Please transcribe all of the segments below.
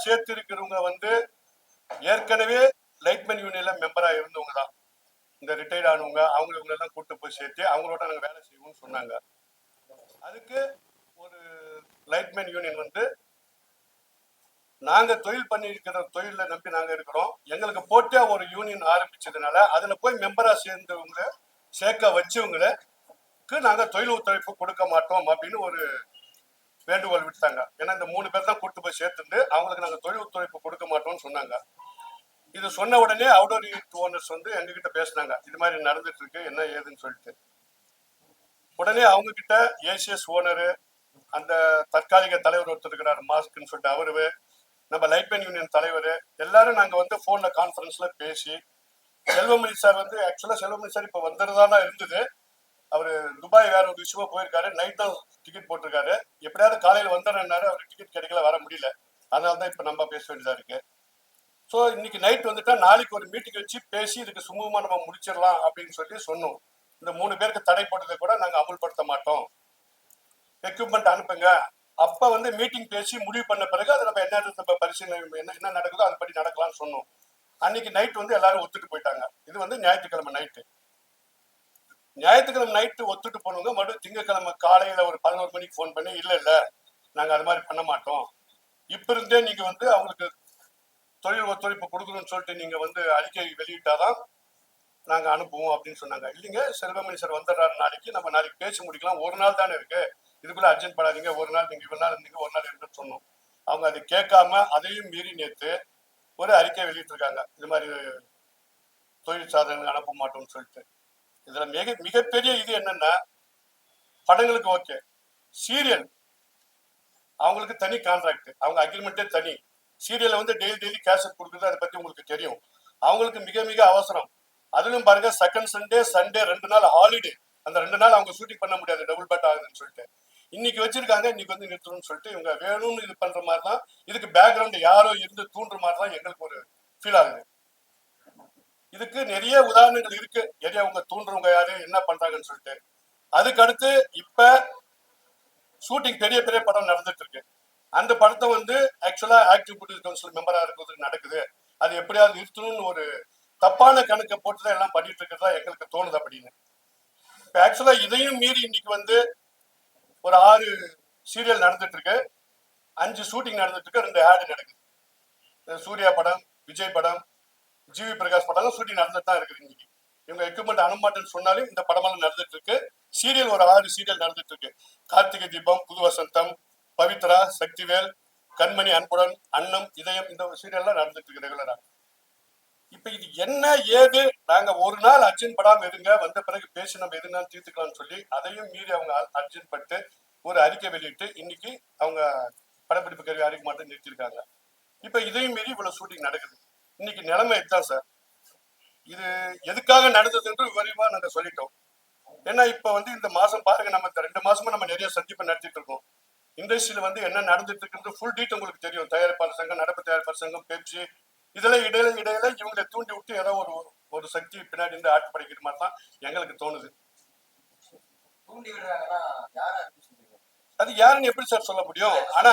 சேர்த்து இருக்கிறவங்க வந்து ஏற்கனவே லைட்மேன் யூனியன்ல மெம்பரா இருந்தவங்க தான். இந்த ரிட்டையர்ட் ஆனவங்க அவங்க எல்லாம் கூட்டு போய் சேர்த்து அவங்களோட நாங்கள் வேலை செய்வோம்னு சொன்னாங்க. அதுக்கு ஒரு லைட்மேன் யூனியன் வந்து நாங்க தொழில் பண்ணி இருக்கிற தொழில நம்பி நாங்க இருக்கிறோம், எங்களுக்கு போட்டியா ஒரு யூனியன் ஆரம்பிச்சதுனால அதுல போய் மெம்பரா சேர்ந்தவங்க சேர்க்க வச்சவங்களுக்கு நாங்க தொழில் ஒத்துழைப்பு கொடுக்க மாட்டோம் அப்படின்னு ஒரு வேண்டுகோள் விட்டாங்க. ஏன்னா இந்த 3 பேர் தான் கூட்டு போய் சேர்த்துட்டு அவங்களுக்கு நாங்க தொழில் ஒத்துழைப்பு கொடுக்க மாட்டோம்னு சொன்னாங்க. இது சொன்ன உடனே அவுடோர் யூனிட் ஓனர்ஸ் வந்து எங்ககிட்ட பேசினாங்க, இது மாதிரி நடந்துட்டு இருக்கு என்ன ஏதுன்னு சொல்லிட்டு. உடனே அவங்க கிட்ட ஏசிஎஸ் ஓனரு, அந்த தற்காலிக தலைவர் ஒருத்தர் இருக்கிறார் மாஸ்க்னு சொல்லிட்டு அவரு, நம்ம லைட்மேன் யூனியன் தலைவர் எல்லாரும் நாங்க வந்து போன்ல கான்பரன்ஸ்ல பேசி, செல்வமணி சார் வந்து ஆக்சுவலா செல்வமணி சார் இப்ப வந்துறதா இருந்தது. அவரு துபாய் வேற ஒரு விஷயமா போயிருக்காரு, நைட் தான் டிக்கெட் போட்டிருக்காரு. எப்படியாவது காலையில வந்துடுறாரு, அவருக்கு டிக்கெட் கிடைக்கல, வர முடியல. அதனாலதான் இப்ப நம்ம பேச வேண்டியதா இருக்கு. ஸோ இன்னைக்கு நைட் வந்துட்டா நாளைக்கு ஒரு மீட்டிங் வச்சு பேசி இதுக்கு சுமூகமா நம்ம முடிச்சிடலாம் அப்படின்னு சொல்லி சொன்னோம். இந்த 3 பேருக்கு தடை போட்டதை கூட நாங்க அமுல்படுத்த மாட்டோம், எக்யூப்மெண்ட் அனுப்புங்க. அப்ப வந்து மீட்டிங் பேசி முடிவு பண்ண பிறகு அதை நம்ம என்ன பரிசீலனை என்ன நடக்குதோ அதுபடி நடக்கலாம்னு சொன்னோம். அன்னைக்கு நைட் வந்து எல்லாரும் ஒத்துட்டு போயிட்டாங்க. இது வந்து ஞாயிற்றுக்கிழமை நைட்டு. ஞாயிற்றுக்கிழமை நைட்டு ஒத்துட்டு போனவங்க மறுபடியும் திங்கக்கிழமை காலையில ஒரு 11 மணிக்கு போன் பண்ணி இல்ல நாங்க அது மாதிரி பண்ண மாட்டோம், இப்ப இருந்தே நீங்க வந்து அவங்களுக்கு தொழில் ஒத்துழைப்பு கொடுக்கணும்னு சொல்லிட்டு நீங்க வந்து அறிக்கை வெளியிட்டாதான் நாங்க அனுப்புவோம் அப்படின்னு சொன்னாங்க. இல்லைங்க, செல்வமணி சார் வந்துடுறாரு நாளைக்கு, நம்ம நாளைக்கு பேசி முடிக்கலாம், ஒரு நாள் தானே இருக்கு, இதுக்குள்ள அர்ஜென்ட் பண்ணாதீங்க, ஒரு நாள் நீங்க இவ்வளவு நாள் இருந்தீங்க, ஒரு நாள் இருக்குன்னு சொன்னோம். அவங்க அதை கேட்காம அதையும் மீறி நேற்று ஒரு அறிக்கை வெளியிட்டு இருக்காங்க, இது மாதிரி தொழில் சாதனங்கள் அனுப்ப மாட்டோம்னு சொல்லிட்டு. இதுல மிகப்பெரிய இது என்னன்னா, படங்களுக்கு ஓகே, சீரியல் அவங்களுக்கு தனி கான்ட்ராக்ட், அவங்க அக்ரிமெண்டே தனி. சீரியல்ல வந்து டெய்லி கேசட் கொடுக்குறது, அதை பத்தி உங்களுக்கு தெரியும். அவங்களுக்கு மிக அவசரம். அதுலயும் பாருங்க, செகண்ட் சண்டே 2 நாள் ஹாலிடே. அந்த 2 நாள் அவங்க ஷூட்டிங் பண்ண முடியாது, டபுள் பேட் ஆகுதுன்னு சொல்லிட்டு இன்னைக்கு வச்சிருக்காங்க. இன்னைக்கு வந்து நிறுத்தணும்னு சொல்லிட்டு இவங்க வேணும்னு இது பண்ற மாதிரி தான். இதுக்கு பேக்ரவுண்ட் யாரோ இருந்து தூண்டுற மாதிரி தான் எங்களுக்கு ஒரு ஃபீல் ஆகுது. இதுக்கு நிறைய உதாரணங்கள் இருக்கு, நிறைய அவங்க தூண்டுறவங்க யாரு என்ன பண்றாங்கன்னு சொல்லிட்டு. அதுக்கு அடுத்து இப்ப ஷூட்டிங் பெரிய படம் நடந்துட்டு இருக்கு. அந்த படத்தை வந்து ஆக்சுவலா ஆக்டிவ் ப்ரொடியூசர் கவுன்சில் மெம்பரா இருக்கிறது நடக்குது, அது எப்படியாவது நிறுத்தணும்னு ஒரு தப்பான கணக்கை போட்டுதான் எல்லாம் பண்ணிட்டு இருக்கிறதா எங்களுக்கு தோணுது அப்படின்னு. இப்ப ஆக்சுவலா இதையும் மீறி இன்னைக்கு வந்து ஒரு 6 சீரியல் நடந்துட்டு இருக்கு, 5 ஷூட்டிங் நடந்துட்டு இருக்கு, 2 ஆடு நடக்குது. சூர்யா படம், விஜய் படம், ஜிவி பிரகாஷ் படம் ஷூட்டிங் நடந்துட்டு தான் இருக்குது. இன்னைக்கு இவங்க எக்யூப்மெண்ட் அனுமாட்டேன்னு சொன்னாலும் இந்த படமெல்லாம் நடந்துட்டு இருக்கு. சீரியல் ஒரு 6 சீரியல் நடந்துட்டு இருக்கு. கார்த்திகை தீபம், புது வசந்தம், பவித்ரா, சக்திவேல், கண்மணி, அன்புடன், அன்னம், இதயம், இந்த சீரியல்லாம் நடந்துட்டு இருக்கு ரெகுலரா. இப்ப இது என்ன ஏது, நாங்க ஒரு நாள் அர்ஜென்ட் படாம இருங்க, வந்த பிறகு பேசி நம்ம எதுனாலும் தீர்த்துக்கலாம்னு சொல்லி அதையும் மீறி அவங்க அர்ஜென்ட் பட்டு ஒரு அறிக்கை வெளியிட்டு இன்னைக்கு அவங்க படப்பிடிப்பு கருவி அறிக்கை மட்டும் நிறுத்திருக்காங்க. இப்ப இதையும் மீறி இவ்வளவு ஷூட்டிங் நடக்குது. இன்னைக்கு நிலைமை இதுதான் சார். இது எதுக்காக நடந்தது என்று விரிவா நாங்க சொல்லிட்டோம். ஏன்னா இப்ப வந்து இந்த மாசம் பாருங்க, நம்ம 2 மாசமா நம்ம நிறைய சந்திப்பு நடத்திட்டு இருக்கோம். இண்டஸ்ட்ரியில வந்து என்ன நடந்துட்டு இருக்குன்றது ஃபுல் டீட் உங்களுக்கு தெரியும். தயாரிப்பாளர் சங்கம், நடப்பு தயாரிப்பாளர் சங்கம், பெப்சி, இதெல்லாம் இடையில இவங்களை தூண்டி விட்டு ஏதோ ஒரு சக்தி பின்னாடி இருந்து ஆட்டு படைக்கிற மாதிரி தான் எங்களுக்கு தோணுது. அது யாருன்னு எப்படி சார் சொல்ல முடியும்? ஆனா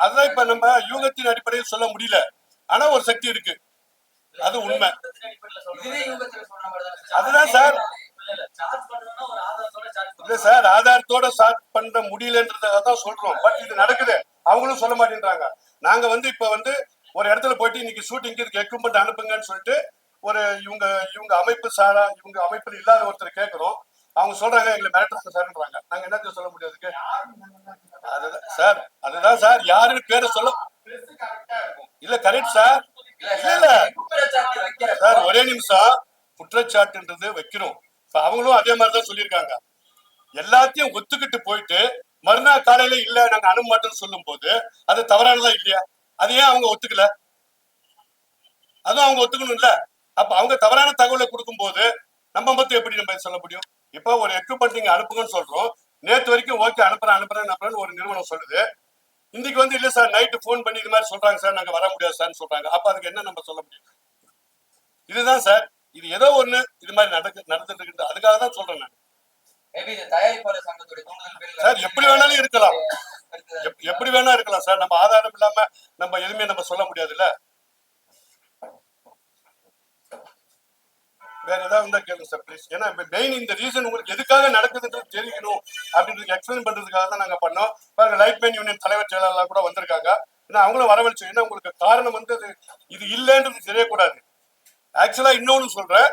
அதான் இப்ப நம்ம யூகத்தின் அடிப்படையில் சொல்ல முடியல. ஆனா ஒரு சக்தி இருக்கு, அது உண்மை. அதுதான் சார். இல்ல சார், ஆதாரத்தோட ஸ்டார்ட் பண்ண முடியலன்றதான் சொல்றோம். பட் இது நடக்குது, அவங்களும் சொல்ல மாட்டேன்றாங்க. நாங்க வந்து இப்ப வந்து ஒரு இடத்துல போயிட்டு இன்னைக்கு ஷூட்டிங்க்கு இதுக்கு எக்யூப்மெண்ட் அனுப்புங்கன்னு சொல்லிட்டு ஒரு இவங்க அமைப்பு சாரா, இவங்க அமைப்புல இல்லாத ஒருத்தர் கேட்கிறோம். அவங்க சொல்றாங்க எங்களை மிரட்டுறாங்க சார்ன்றாங்க. நாங்க என்னத்த சொல்ல முடியாதுக்கு? அதுதான் சார், அதுதான் சார், யாருன்னு பேரை சொல்ல இல்ல. Correct sir. இல்ல சார், ஒரே நிமிஷம். குற்றச்சாட்டுன்றது வைக்கிறோம். இப்ப அவங்களும் அதே மாதிரிதான் சொல்லியிருக்காங்க. எல்லாத்தையும் ஒத்துக்கிட்டு போயிட்டு மறுநாள் காலையில இல்ல நாங்க அனுப்ப மாட்டோம்னு சொல்லும் போது அது தவறானதா இல்லையா? அது ஏன் அவங்க ஒத்துக்கல? அதுவும் அவங்க ஒத்துக்கணும் இல்ல. அப்ப அவங்க தவறான தகவலை கொடுக்கும் போது நம்ம மட்டும் எப்படி நம்ம சொல்ல முடியும்? இப்ப ஒரு எக்யூப்மெண்ட் நீங்க அனுப்புங்கன்னு சொல்றோம், நேற்று வரைக்கும் ஓகே அனுப்புறேன் ஒரு நிறுவனம் சொல்லுது. இன்னைக்கு வந்து இல்ல சார், நைட்டு போன் பண்ணி இது மாதிரி சொல்றாங்க சார், நாங்க வர முடியாது சார் சொல்றாங்க. அப்ப அதுக்கு என்ன நம்ம சொல்ல முடியும்? இதுதான் சார், இது ஏதோ ஒண்ணு இது மாதிரி நடந்துட்டு இருக்கு. அதுக்காக தான் சொல்றேன் நான். மேபி இந்த தயாரிப்பாளர் சங்கத்துடைய தூண்டுதல் பேர்ல சார் எப்படி வேணாலும் இருக்கலாம், எப்படி வேணா இருக்கலாம் சார். நம்ம ஆதாரம் இல்லாம நம்ம எதுவுமே நம்ம சொல்ல முடியாதுல்ல. வேற ஏதாவது இருந்தா கேளுங்க சார் ப்ளீஸ். ஏன்னா மெயின் இந்த ரீசன் உங்களுக்கு எதுக்காக நடக்குதுன்றது தெரியணும் அப்படின்றது எக்ஸ்பிளைன் பண்றதுக்காக தான் நாங்க பண்ணோம். பாருங்க லைட் மேன் யூனியன் தலைவர் செயலாளர் கூட வந்திருக்காங்க. ஏன்னா அவங்களும் வரவழைச்சு, ஏன்னா உங்களுக்கு காரணம் வந்து இது இல்லைன்றது தெரியக்கூடாது. ஆக்சுவலா இன்னொன்னு சொல்றேன்,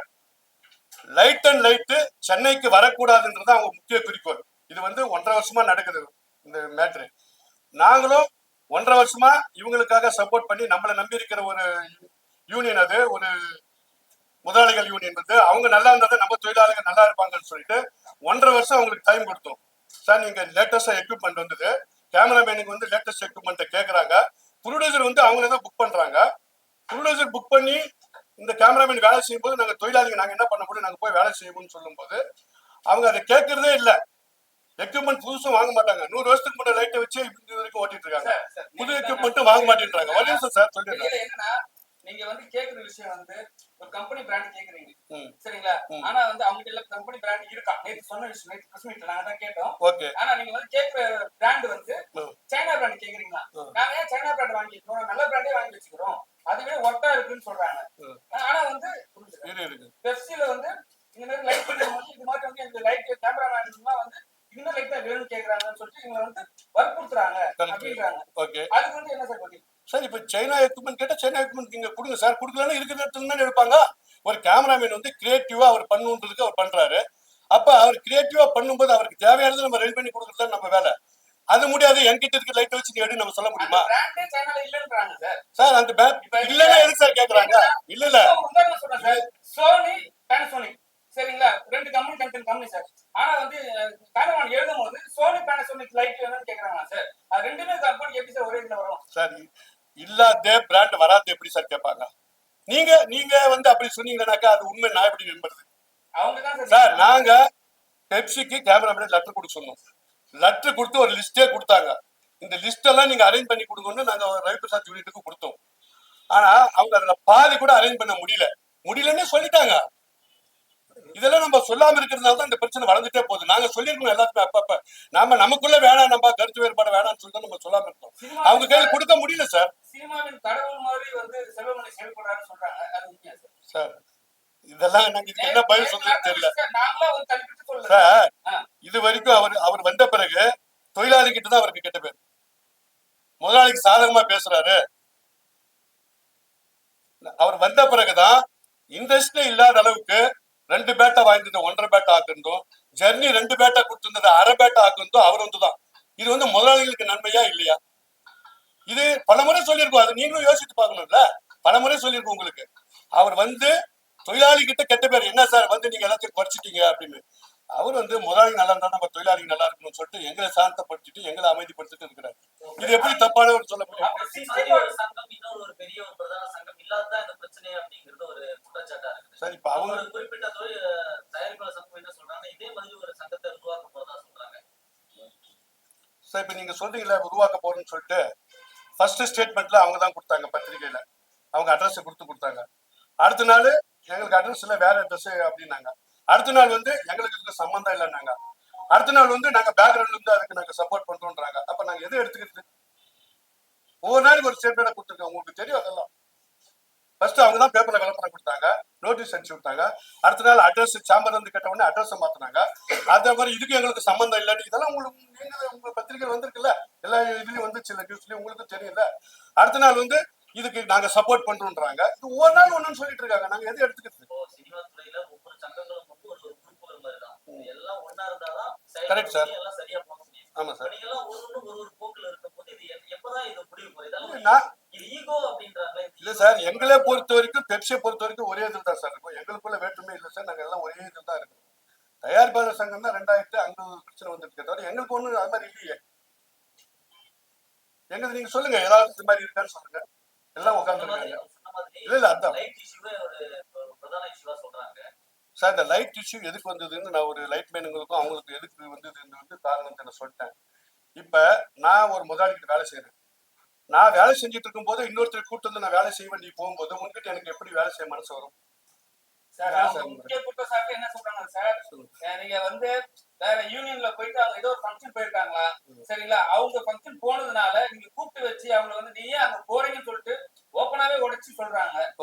லைட் அண்ட் லைட்டு சென்னைக்கு வரக்கூடாதுன்றது அவங்க முக்கிய குறிக்கோள். இது வந்து 1.5 வருஷமா நடக்குது இந்த மேட்ரு. நாங்களும் 1.5 வருஷமா இவங்களுக்காக சப்போர்ட் பண்ணி நம்மளை நம்பி இருக்கிற ஒரு யூனியன், அது ஒரு முதலாளிகள் யூனியன் வந்து அவங்க நல்லா இருந்தா நம்ம தொழிலாளர்கள் நல்லா இருப்பாங்கன்னு சொல்லிட்டு 1.5 வருஷம் அவங்களுக்கு டைம் கொடுத்தோம். சார் நீங்க லேட்டஸ்டா எக்யூப்மெண்ட் வந்தது, கேமராமேனுக்கு வந்து லேட்டஸ்ட் எக்யூப்மெண்ட் கேட்கறாங்க, ப்ரொடியூசர் வந்து அவங்களே தான் புக் பண்றாங்க. ப்ரொடியூசர் புக் பண்ணி இந்த கேமராமேன் வேலை செய்யும் போது நாங்க தொழிலாளிகள் நாங்க என்ன பண்ண முடியும், நாங்க போய் வேலை செய்யணும்னு சொல்லும் போது அவங்க அதை கேட்கறதே இல்லை. எக்யூப்மெண்ட் புதுசும் வாங்க மாட்டாங்க. 100 வருஷத்துக்கு முன்னாடி லைட்டை வச்சு இது வரைக்கும் ஓட்டிட்டு இருக்காங்க. புது எக்யூப்மெண்ட் வாங்க மாட்டேன்றாங்க. ஒரு நிமிஷம் சார் சொல்லிடுறேன். நீங்க வந்து கேக்குற விஷயம் வந்து ஒரு கம்பெனி பிராண்ட் கேக்குறீங்க, சரிங்களா? ஆனா வந்து அவங்க கிட்ட கம்பெனி பிராண்ட் இருக்கா? நேத்து சொன்ன விஷயம், நேத்து பிரஸ் மீட்ல நாங்க தான் கேட்டோம். ஓகே. ஆனா நீங்க வந்து கேக்குற பிராண்ட் வந்து சைனா பிராண்ட் கேக்குறீங்களா? நாங்க ஏன் சைனா பிராண்ட் வாங்கிக்கிறோம், நல்ல பிராண்டே வாங்கி வச்சுக்கிறோம், அதுவே ஒர்த்தா இருக்குன்னு சொல்றாங்க. ஆனா வந்து பெப்சில வந்து இந்த மாதிரி லைட் பண்ணும்போது இது மாதிரி வந்து இந்த லைட் கேமராமேன் வந்து இந்த லைட் தான் வேணும்னு கேக்குறாங்கன்னு சொல்லிட்டு இவங்க வந்து வற்புறுத்துறாங்க அப்படின்றாங்க. அதுக்கு வந்து என்ன சார் பதில்? சார் இப்ப சைனா எக்யூப்மெண்ட் கேட்டா சைனா எக்யூப்மெண்ட் நீங்க கொடுங்க சார். கொடுக்கலன்னா இருக்கிற இடத்துல தானே எடுப்பாங்க. ஒரு கேமராமேன் வந்து கிரியேட்டிவா அவர் பண்ணுன்றதுக்கு அவர் பண்றாரு. அப்ப அவர் கிரியேட்டிவா பண்ணும்போது அவருக்கு தேவையானது நம்ம ரெடி பண்ணி கொடுக்கறது நம்ம வேலை. அது முடியாது, என்கிட்ட இருக்க லைட் வச்சு நீ எடுன்னு நம்ம சொல்ல முடியுமா சார்? அந்த இல்லன்னா எதுக்கு சார் கேக்குறாங்க? இல்ல இல்ல சோனி பேனசோனிக், சரிங்களா? ரெண்டு கம்பெனி கம்பெனி கம்பெனி சார். ஆனா வந்து கேமராமேன் எழுதும்போது சோனி பேனசோனிக் லைட் வேணும்னு கேக்குறாங்க சார். அது ரெண்டுமே கம்பெனி எப்படி சார் ஒரே இதுல வரும் சார்? இல்லாத பிராண்ட் வராது எப்படி சார் கேட்பாங்க? நீங்க நீங்க வந்து அப்படி சொன்னீங்கன்னாக்கா அது உண்மை நான் எப்படி நம்புறது? அவங்க சார் நாங்க பெப்சிக்கு கேமராமேன் லெட்டர் கொடுக்க சொன்னோம். லெட்டர் கொடுத்து ஒரு லிஸ்டே கொடுத்தாங்க. இந்த லிஸ்ட் எல்லாம் நீங்க அரேஞ்ச் பண்ணி கொடுக்கணும்னு நாங்க ரவி பிரசாத் யூனிட்டுக்கு கொடுத்தோம். ஆனா அவங்க அதுல பாதி கூட அரேஞ்ச் பண்ண முடியலன்னு சொல்லிட்டாங்க. இதெல்லாம் நம்ம சொல்லாம இருக்கிறதுனால தான் இந்த பிரச்சனை வளர்ந்துட்டே போகுது. நாங்க சொல்லிருக்கோம் எல்லாருமே அப்பப்ப. நாம நமக்குள்ள வேணாம், நம்ம கருத்து வேறுபாடு வேணாம்னு சொல்லிட்டு நம்ம சொல்லாம இருக்கோம். அவங்க கையில கொடுக்க முடியல சார். சினிமாவின் கடவுள் மாதிரி வந்து செல்வமணி செயல்படுறாருன்னு சொல்றாங்க, அது உண்மையா சார்? இதெல்லாம் எனக்கு என்ன பதில் சொல்றது தெரியல சார். இது வரைக்கும் அவர் வந்த பிறகு தொழிலாளி கிட்ட தான் அவருக்கு கெட்ட பேர். முதலாளிக்கு சாதகமா பேசுறாரு. அவர் வந்த பிறகுதான் இண்டஸ்ட்ரி இல்லாத அளவுக்கு 2 பேட்டா வாங்கிட்டு 1.5 பேட்டா ஆக்குறதும், ஜெர்னி 2 பேட்டா கொடுத்திருந்தது 1/2 பேட்டா ஆக்குறதும் அவர் வந்துதான். இது வந்து முதலாளிகளுக்கு நன்மையா இல்லையா? இது பலமுறை சொல்லியிருக்கோம். அது நீங்களும் யோசித்து பார்க்கணும்ல. பலமுறை சொல்லியிருக்கோம் உங்களுக்கு. அவர் வந்து தொழிலாளி கிட்ட கெட்ட பேர் என்ன சார் வந்து நீங்க எல்லாத்தையும் குறைச்சிட்டீங்க அப்படின்னு. அவர் வந்து முதலாளி நல்லா இருந்தா நம்ம தொழிலாளி நல்லா இருக்கணும்னு சொல்லிட்டு எங்களை சாந்தப்படுத்திட்டு எங்களை அமைதிப்படுத்திட்டு இருக்கிறார். இது எப்படி தப்பான ஒரு சொல்ல முடியும்? ஒரு பெரிய ஒரு பிரதான சங்கம் இல்லாததான் இந்த பிரச்சனை அப்படிங்கிறது ஒரு குற்றச்சாட்டா இருக்கு சார். இப்ப அவங்க குறிப்பிட்ட தயாரிப்பாளர் சங்கம் என்ன சொல்றாங்க, இதே மாதிரி ஒரு சங்கத்தை உருவாக்க போறதா சொல்றாங்க சார். இப்ப நீங்க சொல்றீங்களா உருவாக்க போறோம்னு சொல்லிட்டு ஃபர்ஸ்ட் ஸ்டேட்மெண்ட்ல அவங்க தான் கொடுத்தாங்க பத்திரிகையில. அவங்க அட்ரஸ் கொடுத்தாங்க. அடுத்த நாள் எங்களுக்கு அட்ரஸ் இல்ல, வேற அட்ரஸ் அப்படின்னாங்க. அடுத்த நாள் வந்து எங்களுக்கு இதுக்கு சம்பந்தம் இல்லைன்னாங்க. அடுத்த நாள் வந்து நாங்க பேக்ரவுண்ட்ல இருந்து அதுக்கு நாங்க சப்போர்ட் பண்றோம்ன்றாங்க. அப்ப நாங்க எதை எடுத்துக்கிறது? ஒவ்வொரு நாளைக்கு ஒரு ஸ்டேட்மெண்ட் கொடுத்துருக்கோம். உங்களுக்கு தெரியும் அதெல்லாம். ஃபர்ஸ்ட் அவங்க தான் பேப்பர்ல விளம்பரம் கொடுத்தாங்க, நோட்டீஸ் அனுப்பிச்சு விட்டாங்க. அடுத்த நாள் அட்ரஸ் சாம்பர் வந்து கேட்ட உடனே அட்ரஸ் மாத்தினாங்க. அதே மாதிரி இதுக்கு எங்களுக்கு சம்பந்தம் இல்லைன்னு இதெல்லாம் உங்களுக்கு நீங்க உங்க பத்திரிகை வந்திருக்குல்ல, எல்லா இதுலயும் வந்துச்சு, நியூஸ்லயும் உங்களுக்கு தெரியல. அடுத்த நாள் வந்து இதுக்கு நாங்க சப்போர்ட் பண்றோம்ன்றாங்க. இது ஒவ்வொரு நாள் ஒண்ணுன்னு சொல்லிட்டு இருக்காங்க. நாங்க எதை எடுத்துக்கிறது? சினிமா துறையில ஒவ்வொரு சங்கங்களும் வந்து ஒரு குரூப்புகள் மாதிரி தான். எல்லாம் ஒண்ணா இருந்தாதான் கரெக்ட் சார். எல்லாம் சரியா போக முடியும். ஆமா சார். நீங்க எல்லாம் ஒரு போக்குல இருக்கும்போது இது எப்பதான் இது முடிவு போகுது? இது ஈகோ அப்படின்றாங்களே. இல்ல சார், எங்களை பொறுத்த வரைக்கும் பெப்சியை பொறுத்த வரைக்கும் ஒரே இதில் தான் சார் இருக்கும். எங்களுக்குள்ள வேற்றுமே இல்லை சார். நாங்க எல்லாம் ஒரே இதில் தான் இருக்கோம். தயாரிப்பாளர் சங்கம் தான் 2000 அங்க பிரச்சனை வந்துட்டு தவிர எங்களுக்கு ஒண்ணு அது மாதிரி இல்லையே. எங்களுக்கு நீங்க சொல்லுங்க, ஏதாவது இது மாதிரி இருக்கான்னு சொல்லுங்க. எல்லாம் உட்கார்ந்து இல்ல இல்ல அதான் சார். இந்த லைட் இஷ்யூ எதுக்கு வந்ததுன்னு நான் ஒரு லைட் மேனுங்களுக்கும் அவங்களுக்கு எதுக்கு வந்ததுன்னு வந்து காரணத்தை நான் சொல்லிட்டேன். இப்ப நான் ஒரு முதலாளிகிட்ட வேலை செய்யறேன். நான் வேலை செஞ்சுட்டு இருக்கும் போது இன்னொருத்தர் கூட்டு வந்து நான் வேலை செய்ய வேண்டி போகும்போது உங்ககிட்ட எனக்கு எப்படி வேலை செய்ய மனசு வரும்? சார் அவங்க முக்கிய குற்றச்சாட்டு என்ன சொல்றாங்க சார், நீங்க வந்து வேற யூனியன்ல போயிட்டு அவங்க ஏதோ ஒரு ஃபங்க்ஷன் போயிருக்காங்களா, சரிங்களா? அவங்க ஃபங்க்ஷன் போனதுனால நீங்க கூப்பிட்டு வச்சு அவங்கள வந்து நீ ஏன் அங்க போறீங்கன்னு சொல்லிட்டு ஓப்பனாவே உடைச்சு சொல்றாங்க.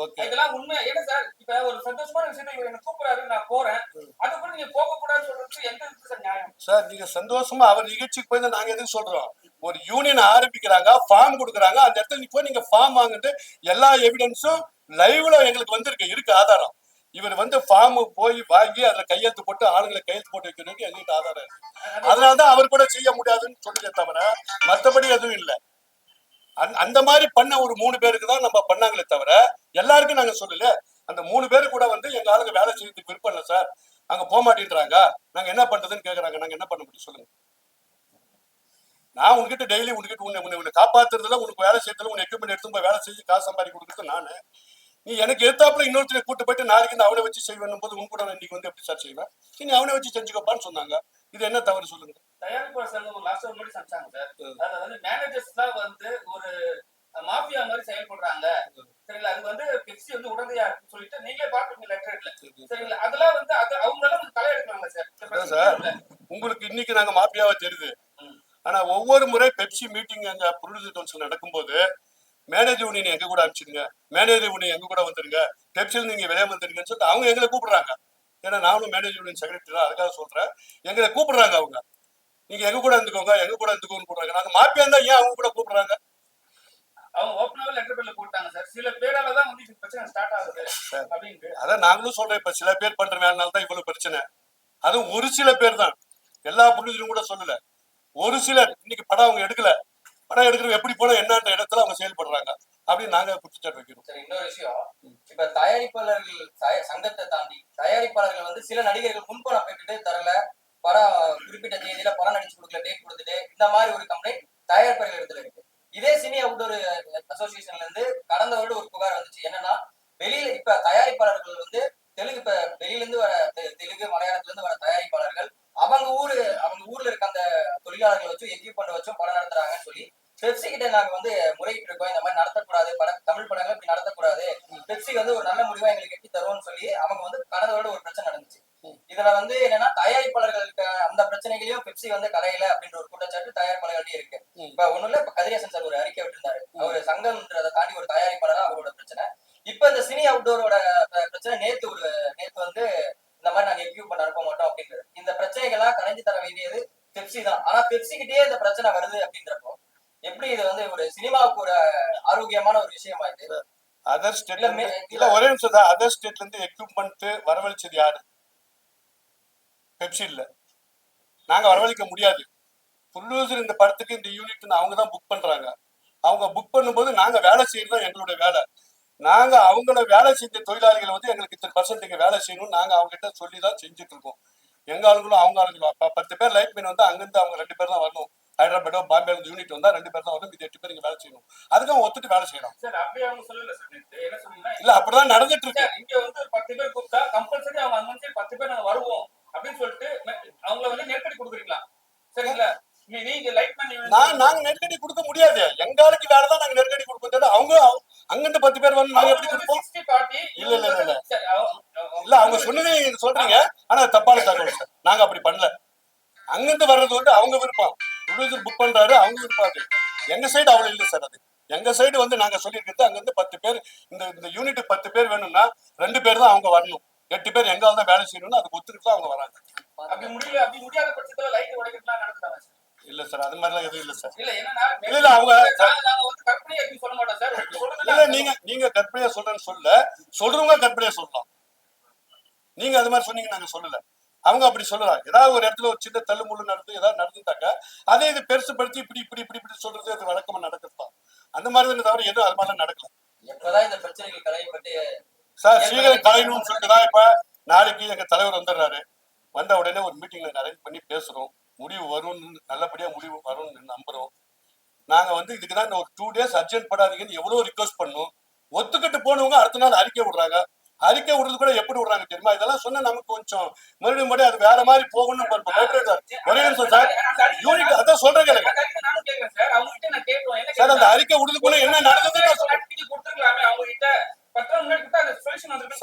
இதெல்லாம் உண்மை என்ன சார்? இப்ப ஒரு சந்தோஷமான விஷயத்தை இவர் என்ன கூப்பிடுறாரு, நான் போறேன், அதுக்குள்ள நீங்க போக கூடாதுன்னு சொல்றது எந்த விதத்துல சார் நியாயம்? சார் நீங்க சந்தோஷமா அவர் நிகழ்ச்சிக்கு போய் தான் நாங்க எதுக்கு சொல்றோம், ஒரு யூனியன் ஆரம்பிக்கிறாங்க, ஃபார்ம் கொடுக்குறாங்க, அந்த இடத்துல நீ போய் நீங்க ஃபார்ம் வாங்கிட்டு எல்லா எவிடன்ஸும் லைவ்ல எங்களுக்கு வந்திருக்கு, இருக்கு ஆதாரம். இவர் வந்து ஃபார்ம் போய் வாங்கி அதுல கையெழுத்து போட்டு ஆளுங்களை கையெழுத்து போட்டு வைக்கணும்னு எங்களுக்கு ஆதாரம் இருக்கு. அதனாலதான் அவர் கூட செய்ய முடியாதுன்னு சொல்லுங்க தவிர மற்றபடி எதுவும் இல்லை. அந்த மாதிரி பண்ண ஒரு 3 பேருக்கு தான் நம்ம பண்ணாங்களே தவிர எல்லாருக்கும் நாங்க சொல்லல. அந்த 3 பேரு கூட வந்து எங்க ஆளுங்க வேலை செய்யறதுக்கு விருப்பம் இல்லை சார், அங்க போக மாட்டேன்றாங்க, நாங்க என்ன பண்றதுன்னு கேக்குறாங்க. நாங்க என்ன பண்ண முடியும் சொல்லுங்க? நான் உங்ககிட்ட டெய்லி உன்னை காப்பாத்துறதுல, உனக்கு வேலை செய்யறதுல, உன் எக்யூப்மெண்ட் எடுத்து போய் வேலை செஞ்சு காசு சம்பாதி கொடுக்குறது நானு. நீ எனக்கு எத்தாப்புல இன்னொருத்தரை கூட்டு போயிட்டு நாளைக்கு அவனை வச்சு செய்வேன் போது உன் கூட இன்னைக்கு வந்து எப்படி சார் செய்வேன்? நீ அவனை வச்சு செஞ்சுக்கப்பான்னு சொன்னாங்க. இது என்ன தவறு சொல்லுங்க? தயாரிப்பாளர் சங்கம் லாஸ்ட் ஒரு நோட்டீஸ் அனுப்பிச்சாங்க சார். அதுல வந்து மேனேஜர்ஸ் தான் வந்து ஒரு மாஃபியா மாதிரி செயல்படுறாங்க, சரிங்களா? அது வந்து பெப்சி வந்து உடந்தையா இருக்குன்னு சொல்லிட்டு நீங்களே பாத்துருங்க லெட்டர்ல, சரிங்களா? அதெல்லாம் வந்து அது அவங்க எல்லாம் வந்து தலையெடுக்கலாம்ல சார்? சார் உங்களுக்கு இன்னைக்கு நாங்க மாஃபியாவை தெரியுது, ஆனா ஒவ்வொரு முறை பெப்சி மீட்டிங் அங்க ப்ரொடியூசர் கவுன்சில் நடக்கும்போது மேனேஜர் யூனியன் எங்க கூட அனுப்பிச்சிருங்க, மேனேஜர் யூனியன் எங்க கூட வந்துருங்க, பெப்சில் நீங்க வெளியே வந்துருங்கன்னு சொல்லிட்டு அவங்க எங்களை கூப்பிடுறாங்க. ஏன்னா நானும் மேனேஜர் யூனியன் செக்ரட்டரி தான், அதுக்காக சொல்றேன். எங்களை கூப்பிடுறாங்க அவங்க, நீங்க எங்க கூட இருந்துக்கோங்க, எங்க கூட இருந்துக்கோன்னு கூப்பிடுறாங்க. நாங்க மாப்பியா இருந்தா ஏன் அவங்க கூட கூப்பிடுறாங்க? அவங்க ஓப்பனாவே லெட்டர் பேர்ல போட்டாங்க சார். சில பேரால தான் வந்து இந்த பிரச்சனை ஸ்டார்ட் ஆகுது அப்படின்ட்டு. அதான் நாங்களும் சொல்றேன், இப்ப சில பேர் பண்ற வேலைனால தான் இவ்வளவு பிரச்சனை. அதுவும் ஒரு சில பேர் தான், எல்லா ப்ரொடியூசரும் கூட சொல்லல. ஒரு சிலர் இன்னைக்கு படம் அவங்க எடுக்கல, படம் எடுக்கிறது எப்படி போல என்னன்ற இடத்துல அவங்க செயல்படுறாங்க அப்படின்னு நாங்க குற்றச்சாட்டு வைக்கிறோம். சரி, இன்னொரு விஷயம், இப்ப தயாரிப்பாளர்கள் சங்கத்தை தாண்டி தயாரிப்பாளர்கள் வந்து சில நடிகர்கள் முன்பணம் பெற்றுட்டு தரல, படம் குறிப்பிட்ட தேதியில படம் நடிச்சு கொடுக்கல, டேட் கொடுத்துட்டு, இந்த மாதிரி ஒரு கம்ப்ளைண்ட் தயாரிப்பாளர்கள் இடத்துல இருக்கு. இதே சினி அவுட்டோர் அசோசியேஷன்ல இருந்து கடந்த வருடம் ஒரு புகார் வந்துச்சு. என்னன்னா, வெளியில இப்ப தயாரிப்பாளர்கள் வந்து தெலுங்கு, இப்ப வெளியில இருந்து வர தெலுங்கு மலையாளத்துல இருந்து வர தயாரிப்பாளர்கள் அவங்க ஊர்ல இருக்க அந்த தொழிலாளர்களை வச்சு எக்யூப்மெண்ட் வச்சும் படம் நடத்துறாங்கன்னு சொல்லி பெப்சி கிட்ட நாங்க வந்து முறையிட்டு இருக்கோம், இந்த மாதிரி நடத்தக்கூடாது, தமிழ் படங்கள் இப்படி நடத்தக்கூடாது, பெப்சி வந்து ஒரு நல்ல முடிவா எங்களுக்கு எட்டி தருவோம்னு சொல்லி அவங்க வந்து கடந்த வருடம் ஒரு பிரச்சனை நடந்துச்சு. இதுல வந்து என்னன்னா, தயாரிப்பாளர்களுக்கு அந்த பிரச்சனைகளையும் பெப்சி வந்து கலையில அப்படின்ற ஒரு குற்றச்சாட்டு தயாரிப்பாளர்களே இருக்கு. இப்ப ஒண்ணு இல்ல, இப்ப கதிரேசன் சார் ஒரு அறிக்கை விட்டுருந்தாரு, அவரு சங்கம்ன்றதை தாண்டி ஒரு தயாரிப்பாளரா அவரோட பிரச்சனை. இப்ப இந்த சினி அவுட்டோரோட பிரச்சனை நேத்து வந்து இந்த மாதிரி நாங்க எக்யூப்மெண்ட் அனுப்ப மாட்டோம் அப்படின்றது. இந்த பிரச்சனைகள்லாம் கலைஞ்சு தர வேண்டியது பெப்சி தான். ஆனா பெப்சி கிட்டே இந்த பிரச்சனை வருது அப்படின்றப்போ எப்படி இது வந்து ஒரு சினிமாவுக்கு ஒரு ஆரோக்கியமான ஒரு விஷயமா இது? அதர் ஸ்டேட்ல இல்ல, ஒரே நிமிஷம் தான், அதர் ஸ்டேட்ல இருந்து எக்யூப்மெண்ட் வரவழைச்சது யாரு? பெப்சி இல்ல, நாங்க வரவழைக்க முடியாது. ப்ரொடியூசர் இந்த படத்துக்கு இந்த யூனிட் அவங்க தான் புக் பண்றாங்க. அவங்க புக் பண்ணும்போது நாங்க வேலை செய்யறது எங்களுடைய வேலை. நாங்க அவங்கள வேலை செஞ்ச தொழிலாளிகளை வந்து எங்களுக்கு இத்தனை % வேலை செய்யணும்னு நாங்க அவங்க கிட்ட சொல்லிதான் செஞ்சுட்டு இருக்கோம். எங்க ஆளுங்களும் அவங்க ஆளுங்களும் 10 பேர் லைட் மீன் வந்து அங்கிருந்து அவங்க 2 பேர் தான் வரணும். ஹைதராபாத்தோ பாம்பே யூனிட் வந்தா 2 பேர் தான் வரும், இது 8 பேர் இங்க வேலை செய்யணும். அதுக்கு அவங்க ஒத்துட்டு வேலை செய்யணும். இல்ல, அப்படிதான் நடந்துட்டு இருக்கு. இங்க வந்து 10 பேர் கூப்பிட்டா கம்பல்சரி அவங்க அங்க 10 பேர் நாங்க வருவோம் அப்படின்னு சொல்லிட்டு அவங்கள வந்து நெருக்கடி கொடுக்குறீங்களா? சரிங்களா? நீங்க லைட் பண்ணி நாங்க நெருக்கடி கொடுக்க முடியாது. எங்க ஆளுக்கு வேலை தான் நாங்க நெருக்கடி கொடுப்போம். அவங்க அங்கிருந்து 10 பேர் வந்து நாங்க எப்படி கொடுப்போம்? இல்ல இல்ல இல்ல இல்ல, அவங்க சொன்னதே சொல்றீங்க, ஆனா தப்பான தகவல் சார். நாங்க அப்படி பண்ணல. அங்கிருந்து வர்றது வந்து அவங்க விருப்பம், ப்ரொடியூசர் புக் பண்றாரு, அவங்க விருப்பம். அது எங்க சைடு அவ்வளவு இல்லை சார். அது எங்க சைடு வந்து நாங்க சொல்லியிருக்கிறது, அங்கிருந்து 10 பேர் இந்த யூனிட் 10 பேர் வேணும்னா 2 பேர் தான் அவங்க வரணும், 8 பேர் எங்க தான் வேலை செய்யணும்னு அதுக்கு ஒத்துக்கிட்டு அவங்க வராங்க. அப்படி முடியாத பட்சத்துல லைட் உடைக்கிறதுலாம் நடக்குதாங்க சார்? இல்ல சார், அது மாதிரிலாம் எதுவும் இல்ல சார். இல்ல என்னன்னா, இல்ல அவங்க நாங்க வந்து கற்பனையா எப்படி சொல்ல மாட்டோம் சார். இல்ல, நீங்க கற்பனையா சொல்றேன்னு சொல்றவங்க கற்பனையா சொல்லலாம். நீங்க அது மாதிரி சொன்னீங்க, நாங்க சொல்லல. அவங்க அப்படி சொல்லலாம். ஏதாவது ஒரு இடத்துல ஒரு சின்ன தள்ளுமுள்ளு நடந்து ஏதாவது நடந்துட்டாக்க அதே இது பெருசுப்படுத்தி இப்படி இப்படி இப்படி இப்படி சொல்றது அது வழக்கமா நடக்கிறதுதான். அந்த மாதிரி தான் தவிர எதுவும் அது மாதிரிலாம் நடக்கல. எப்பதான் இந்த பிரச்சனைகள் களையப்பட்டு சார் சீக்கிரம் கலையணும்னு சொல்லிட்டு தான் இப்ப நாளைக்கு எங்க தலைவர் வந்துடுறாரு. வந்த உடனே ஒரு மீட்டிங் நாங்க அரேஞ்ச் பண்ணி பேசுறோம். முடிவு வரும்னு, நல்லபடியா முடிவு வரும்னு நம்புறோம். நாங்க வந்து இதுக்குதான் ஒரு 2 days அர்ஜென்ட் படாதீங்கன்னு எவ்வளவு ரிக்வஸ்ட் பண்ணோம். ஒத்துக்கிட்டு போனவங்க அடுத்த நாள் அறிக்கை விடுறாங்க. அறிக்கை விடுறது கூட எப்படி விடுறாங்க தெரியுமா? இதெல்லாம் சொன்னா நமக்கு கொஞ்சம் மறுபடியும் அது வேற மாதிரி போகணும். ஒரே நிமிஷம் சார், யூனிட் அதான் சொல்றேன் எனக்கு சார். அந்த அறிக்கை விடுறதுக்குள்ள என்ன நடந்ததுன்னு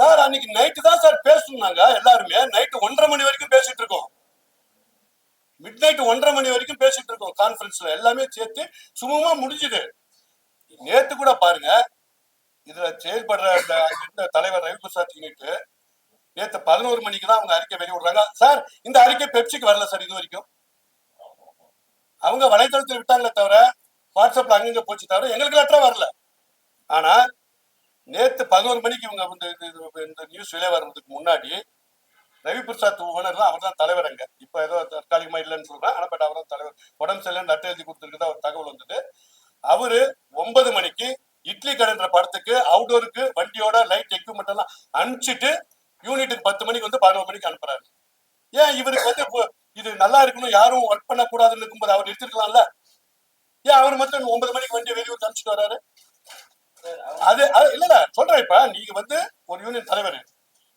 சார், அன்னைக்கு நைட்டு தான் சார் 1:30 மணி வரைக்கும் பேசிட்டு இருக்கோம் கான்பரன்ஸ்ல, எல்லாமே சேர்த்து சுமூகமா முடிஞ்சுது. நேத்து கூட பாருங்க, இதுல செயல்படுற இந்த தலைவர் ரவிபிரசாத் யூனிட் நேத்து 11 மணிக்கு தான் அவங்க அறிக்கை வெளியிடுறாங்க. சார் இந்த அறிக்கை பெப்சிக்கு வரல சார், இது வரைக்கும் அவங்க வலைதளத்தில் விட்டாங்களே தவிர வாட்ஸ்அப்ல அங்கங்க போச்சு தவிர எங்களுக்கு லெட்டரா வரல. ஆனா நேத்து 11 மணிக்கு இவங்க இந்த நியூஸ் வெளியே வர்றதுக்கு முன்னாடி ரவிபிரசாத் ஓனர் தான், அவர் தான் தலைவர். அங்க இப்ப ஏதோ தற்காலிகமா இல்லைன்னு சொல்றான், ஆனா பட் அவர் தான் தலைவர். உடம்பு சரியில்லைன்னு அட்டை எழுதி கொடுத்துருக்குதா ஒரு தகவல் வந்தது. அவரு 9 மணிக்கு இட்லி கடைன்ற படத்துக்கு அவுடோருக்கு வண்டியோட லைட் எக்யூப்மெண்ட் எல்லாம் அனுப்பிச்சிட்டு யூனிட்டுக்கு 10 மணிக்கு வந்து 11 மணிக்கு அனுப்புறாரு. ஏன் இவருக்கு வந்து இது நல்லா இருக்கணும், யாரும் ஒர்க் பண்ண கூடாதுன்னு இருக்கும்போது அவர் எடுத்துருக்கலாம்ல? ஏன் அவர் மட்டும் 9 மணிக்கு வண்டியை வெளியூர் அனுப்பிச்சிட்டு வர்றாரு? அது இல்ல சொல்றேன். இப்ப நீங்க வந்து ஒரு யூனியன் தலைவர்,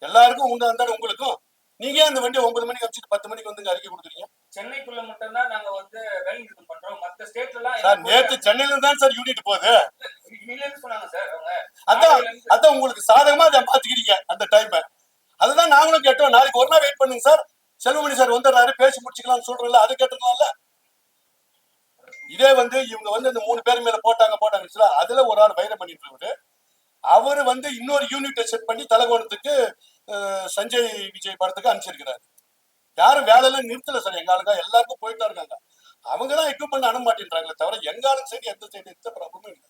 எல்லாருக்கும் உண்டு வந்தாலும் உங்களுக்கும், நீங்க அந்த வண்டியை 9 மணிக்கு அனுப்பிச்சிட்டு 10 மணிக்கு வந்து அறிக்கை கொடுக்குறீங்க. சென்னைக்குள்ள மட்டும் தான் நாங்க வந்து வேலை நிறுத்தம் பண்றோம். மத்த ஸ்டேட்ல எல்லாம் சார் நேத்து சென்னையில தான் சார் யூனிட் போகுது. இல்லன்னு சொன்னாங்க சார் அவங்க. அதான் உங்களுக்கு சாதகமா அதை மாத்திக்கிறீங்க அந்த டைம். அதுதான் நாங்களும் கேட்டோம். நாளைக்கு ஒரு நாள் வெயிட் பண்ணுங்க சார், செல்வமணி சார் வந்துடுறாரு, பேசி முடிச்சுக்கலாம்னு சொல்றீங்களா, அது கேட்டுக்கலாம்ல. இதே வந்து இவங்க வந்து இந்த 3 பேர் மேல போட்டாங்க, அதுல ஒரு ஆள் வைரம் பண்ணிட்டு அவரு வந்து இன்னொரு யூனிட்டை செட் பண்ணி தலகோணத்துக்கு சஞ்சய் விஜய் படத்துக்கு அனுப்பிச்சிருக்கிறாரு. யாரும் வேலையெல்லாம் நிறுத்தல சார், எங்க ஆளுங்க எல்லாருக்கும் போயிட்டா இருக்காங்க. அவங்கதான் எக்யூப்மெண்ட் அனுப்ப மாட்டேன்றாங்களே தவிர எங்க ஆளுக்கு சரி எந்த சைடு எந்த ப்ராப்ளமும் இல்லை.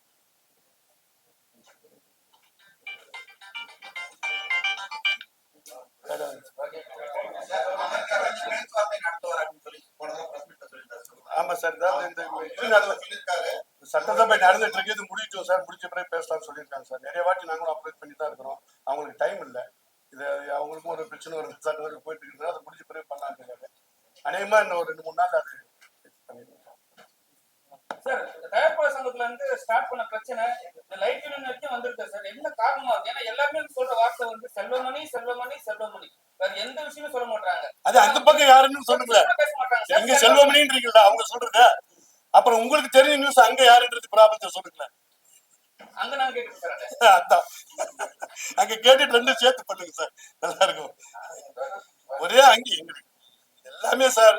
ஆமா சார், இந்த சட்டசபை நடந்துட்டு இருக்கு, இது முடிச்சோம் சார், முடிச்ச பிறகு பேசலாம்னு சொல்லியிருக்காங்க சார். நிறைய வாட்டி நாங்களும் அப்ரோச் பண்ணி தான் இருக்கிறோம். அவங்களுக்கு டைம் இல்லை, இது அவங்களுக்கும் ஒரு பிரச்சனை ஒரு சட்டசபை போயிட்டு இருக்குது, அதை முடிச்ச பிறகு பண்ணலான்னு இருக்காங்க. அநேகமா இன்னும் ஒரு 2-3 நாள் அது சார். தயாரிப்பாளர் சங்கத்துல இருந்து ஸ்டார்ட் பண்ண பிரச்சனை இந்த லைட் யூனியன் வரைக்கும் வந்திருக்கு சார். என்ன காரணமா? ஏன்னா எல்லாருமே சொல்ற வார்த்தை வந்து செல்வமணி செல்வமணி செல்வமணி, வேற எந்த விஷயமும் சொல்ல மாட்டாங்க. அது அந்த பக்கம் யாருன்னு சொல்லுங்களேன். பேச மாட்டாங்க. இங்க செல்வமணின்றீங்களா அவங்க சொல்றது, அப்புறம் உங்களுக்கு தெரிஞ்ச நியூஸ் அங்க யாருன்றது ப்ராப்ளத்தை சொல்லுங்களேன். அங்க நான் கேட்டு சார், அதான் அங்க கேட்டுட்டு 2 சேர்த்து பண்ணுங்க சார், நல்லா இருக்கும். ஒரே அங்கே எங்களுக்கு எல்லாமே சார்,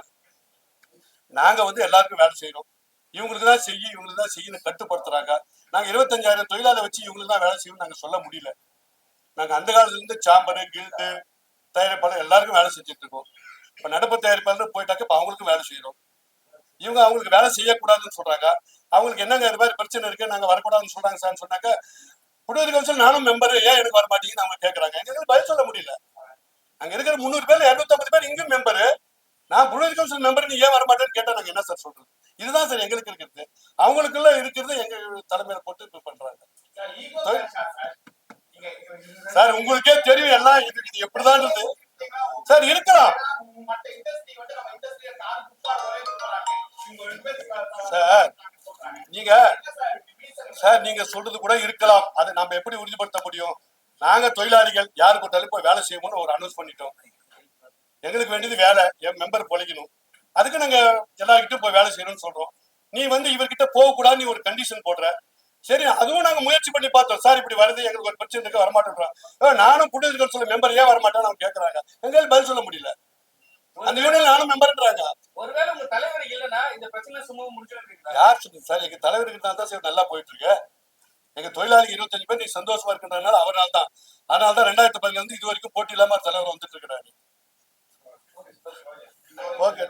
நாங்க வந்து எல்லாருக்கும் வேலை செய்யறோம். இவங்களுக்கு தான் இவங்களுக்கு தான் செய்யணும் கட்டுப்படுத்துறாங்க. நாங்க 25,000 தொழிலாளர் வச்சு இவங்களுக்கு தான் வேலை செய்யணும் நாங்க சொல்ல முடியல. நாங்க அந்த காலத்துல இருந்து சாம்பர் கில்டு தயாரிப்பாளர் எல்லாருக்கும் வேலை செஞ்சுட்டு இருக்கோம். இப்ப நடப்பு தயாரிப்பாளர் போயிட்டாக்க இப்ப அவங்களுக்கும் வேலை செய்யறோம். இவங்க அவங்களுக்கு வேலை செய்யக்கூடாதுன்னு சொல்றாங்க. அவங்களுக்கு என்னங்க இது மாதிரி பிரச்சனை இருக்கு, நாங்க வரக்கூடாதுன்னு சொல்றாங்க சார் சொன்னாக்க, குடியுரிமை கவுன்சில் நானும் மெம்பர், ஏன் எனக்கு வர மாட்டேங்குன்னு அவங்க கேட்கறாங்க. எங்களுக்கு பதில் சொல்ல முடியல. அங்க இருக்கிற 300 பேர்ல 250 பேர் இங்கும் மெம்பரு, நான் குடியுரிமை கவுன்சில் மெம்பர், நீ ஏன் வர மாட்டேன்னு கேட்டா நாங்க என்ன சார் சொல்றது? இதுதான் சார் எங்களுக்கு இருக்கிறது. அவங்களுக்குள்ள இருக்கிறது எங்க தலைமையில போட்டு இப்ப பண்றாங்க சார். உங்களுக்கே தெரியும் எல்லாம் இது எப்படிதான் சார் இருக்கலாம் சார். நீங்க சொல்றது கூட இருக்கலாம், அதை நம்ம எப்படி உறுதிப்படுத்த முடியும்? நாங்க தொழிலாளிகள் யாரு போட்டாலும் போய் வேலை செய்யணும்னு ஒரு அனௌன்ஸ் பண்ணிட்டோம். எங்களுக்கு வேண்டியது வேலை, என் மெம்பர் பொழைக்கணும். அதுக்கு நாங்க எல்லார்கிட்டும் போய் வேலை செய்யணும்னு சொல்றோம். நீ வந்து இவர்கிட்ட போகக்கூடாது, நீ ஒரு கண்டிஷன் போடுற. சரி, அதுவும் நாங்க முயற்சி பண்ணி பார்த்தோம் சார், இப்படி வருது எங்களுக்கு ஒரு பிரச்சனை இருக்கு, வரமாட்டேன்றோம். நானும் குடியுரிமை கவுன்சில் மெம்பர், ஏன் வரமாட்டேன்னு அவங்க கேட்கறாங்க. எங்களுக்கு பதில் சொல்ல முடியல. அந்த யூனியன் நானும் மெம்பர்ன்றாங்க. ஒருவேளை உங்க தலைவர் இல்லைன்னா இந்த பிரச்சனை சுமூகம் முடிச்சிருக்கீங்களா? யார் சொல்லுங்க சார்? எங்க தலைவருக்கு தான் சார் நல்லா போயிட்டு இருக்கு. எங்க தொழிலாளி 25 பேர் நீ சந்தோஷமா இருக்கின்றனால அவரால் தான். அதனால்தான் 2010 இது வரைக்கும் போட்டி இல்லாம தலைவர் வந்துட்டு இருக்கிறாரு. ஓகே.